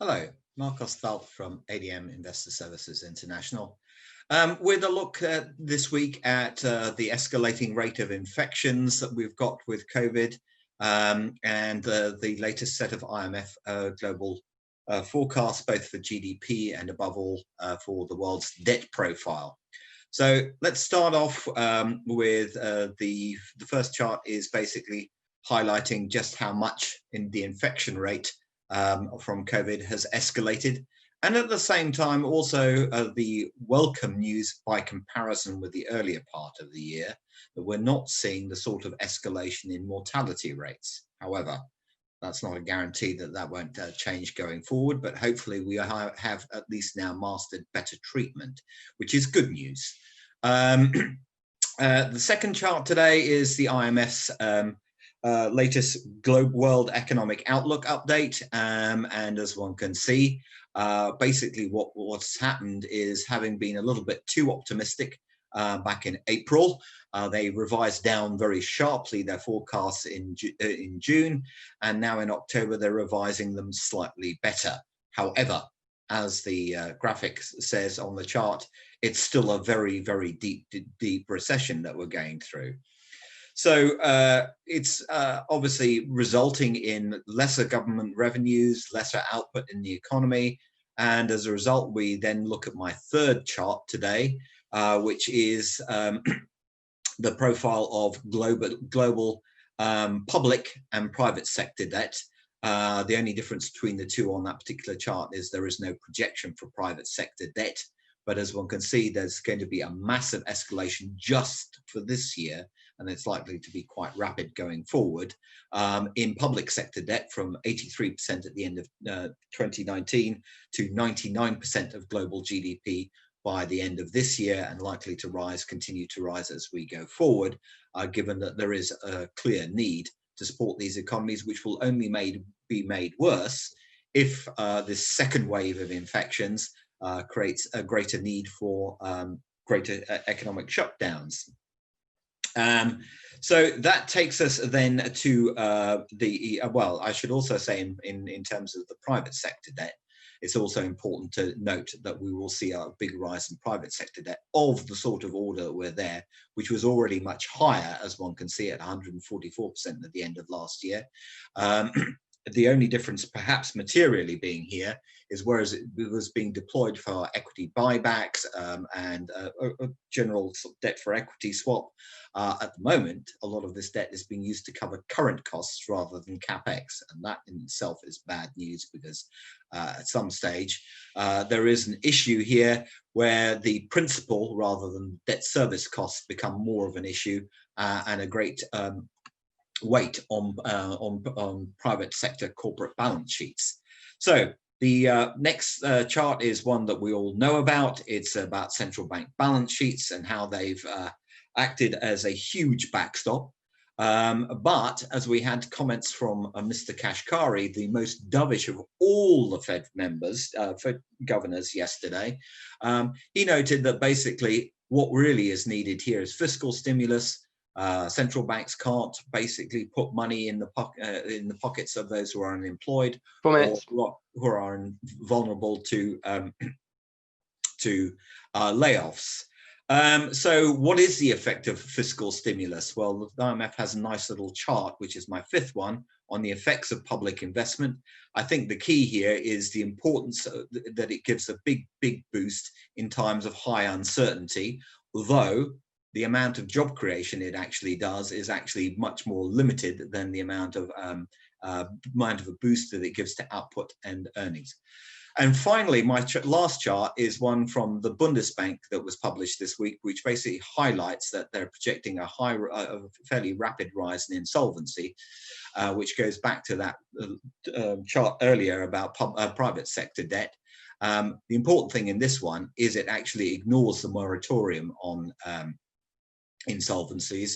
Hello, Marc Ostwald from ADM Investor Services International. With a look this week at the escalating rate of infections that we've got with COVID and the latest set of IMF global forecasts, both for GDP and above all for the world's debt profile. So let's start off with the first chart is basically highlighting just how much in the infection rate from COVID has escalated, and at the same time also the welcome news by comparison with the earlier part of the year that we're not seeing the sort of escalation in mortality rates. However, that's not a guarantee that that won't change going forward, but hopefully we have at least now mastered better treatment, which is good news. The second chart today is the IMF's latest World Economic Outlook update, and as one can see, basically what's happened is, having been a little bit too optimistic back in April, they revised down very sharply their forecasts in June, and now in October they're revising them slightly better. However, as the graphic says on the chart, it's still a very, very deep recession that we're going through. So it's obviously resulting in lesser government revenues, lesser output in the economy. And as a result, we then look at my third chart today, which is the profile of global public and private sector debt. The only difference between the two on that particular chart is there is no projection for private sector debt. But as one can see, there's going to be a massive escalation just for this year, and it's likely to be quite rapid going forward, in public sector debt from 83% at the end of 2019 to 99% of global GDP by the end of this year, and likely to continue to rise as we go forward, given that there is a clear need to support these economies, which will only be made worse if this second wave of infections creates a greater need for greater economic shutdowns. So that takes us then to well, I should also say in terms of the private sector debt, it's also important to note that we will see a big rise in private sector debt of the sort of order that we're there, which was already much higher, as one can see, at 144% at the end of last year. The only difference, perhaps materially, being here is whereas it was being deployed for equity buybacks and a general sort of debt for equity swap, at the moment, a lot of this debt is being used to cover current costs rather than capex, and that in itself is bad news, because at some stage there is an issue here where the principal rather than debt service costs become more of an issue, and a great weight on private sector corporate balance sheets. So the next chart is one that we all know about. It's about central bank balance sheets and how they've acted as a huge backstop. But as we had comments from Mr. Kashkari, the most dovish of all the Fed members, Fed governors yesterday, he noted that basically what really is needed here is fiscal stimulus. Central banks can't basically put money in the pockets of those who are unemployed or who are vulnerable to layoffs. So what is the effect of fiscal stimulus? Well, the IMF has a nice little chart, which is my fifth one, on the effects of public investment. I think the key here is the importance that it gives a big boost in times of high uncertainty, although the amount of job creation it actually does is actually much more limited than the amount of a boost that it gives to output and earnings. And finally, my last chart is one from the Bundesbank that was published this week, which basically highlights that they're projecting a fairly rapid rise in insolvency, which goes back to that chart earlier about private sector debt. The important thing in this one is it actually ignores the moratorium on insolvencies,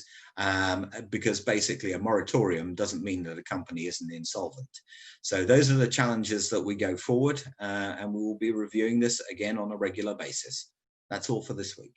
because basically a moratorium doesn't mean that a company isn't insolvent. So those are the challenges that we go forward, and we will be reviewing this again on a regular basis. That's all for this week.